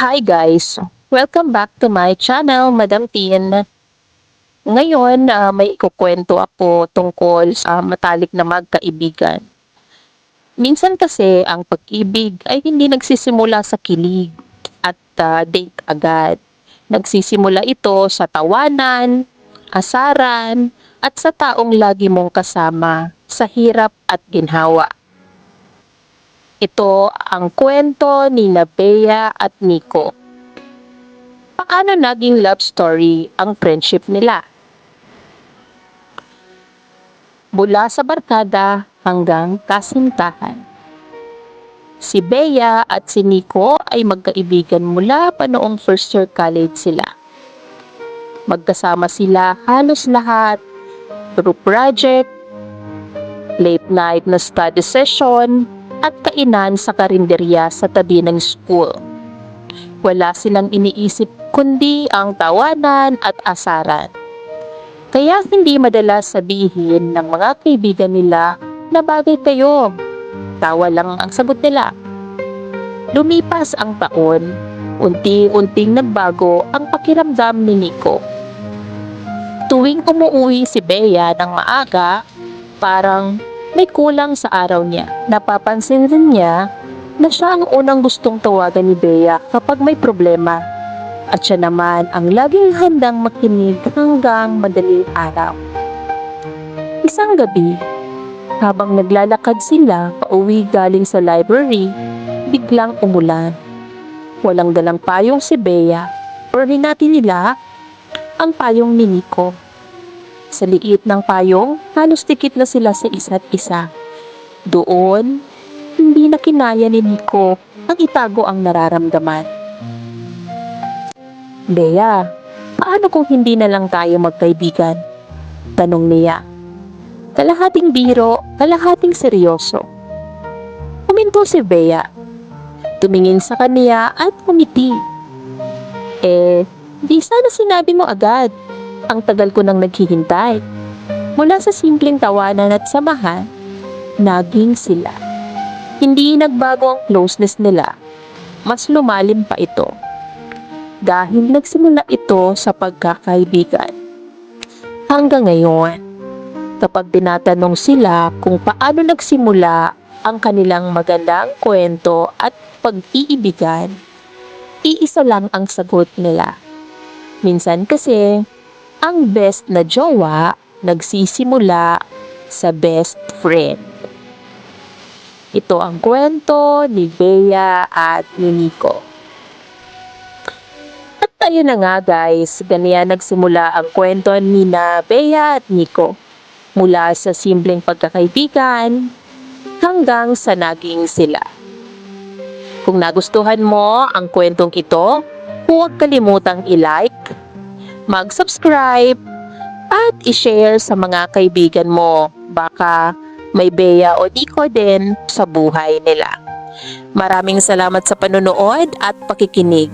Hi guys! Welcome back to my channel, Madam Tin. Ngayon, may ikukwento ako tungkol sa matalik na magkaibigan. Minsan kasi ang pag-ibig ay hindi nagsisimula sa kilig at date agad. Nagsisimula ito sa tawanan, asaran, at sa taong lagi mong kasama sa hirap at ginhawa. Ito ang kwento ni Bea at Nico. Paano naging love story ang friendship nila? Mula sa barkada hanggang kasintahan. Si Bea at si Nico ay magkaibigan mula pa noong first year college sila. Magkasama sila halos lahat, group project, late night na study session, at kainan sa karinderya sa tabi ng school. Wala silang iniisip kundi ang tawanan at asaran. Kaya hindi madalas sabihin ng mga kaibigan nila na bagay kayo. Tawa lang ang sagot nila. Lumipas ang taon, unti-unting nagbago ang pakiramdam ni Nico. Tuwing umuwi si Bea ng maaga, parang may kulang sa araw niya. Napapansin rin niya na siya ang unang gustong tawagan ni Bea kapag may problema. At siya naman ang laging handang makinig hanggang madaling araw. Isang gabi, habang naglalakad sila pauwi galing sa library, biglang umulan. Walang dalang payong si Bea, pero hinati nila ang payong ni Nico. Sa liit ng payong, halos dikit na sila sa isa't isa. Doon, hindi na kinaya ni Nico ang itago ang nararamdaman. Bea, paano kung hindi na lang tayo magkaibigan? Tanong niya. Kalahating biro, kalahating seryoso. Huminto si Bea. Tumingin sa kanya at umiti. Di sana sinabi mo agad. Ang tagal ko nang naghihintay. Mula sa simpleng tawanan at samahan, naging sila. Hindi nagbago ang closeness nila. Mas lumalim pa ito. Dahil nagsimula ito sa pagkakaibigan. Hanggang ngayon, kapag tinatanong sila kung paano nagsimula ang kanilang magandang kwento at pag-iibigan, iisa lang ang sagot nila. Minsan kasi, ang best na jowa nagsisimula sa best friend. Ito ang kwento ni Bea at ni Nico. At ayun na nga guys, ganyan nagsimula ang kwento ni Bea at Nico. Mula sa simpleng pagkakaibigan hanggang sa naging sila. Kung nagustuhan mo ang kwentong ito, huwag kalimutang i-like, mag-subscribe, at i-share sa mga kaibigan mo. Baka may Bea o Nico din sa buhay nila. Maraming salamat sa panonood at pakikinig.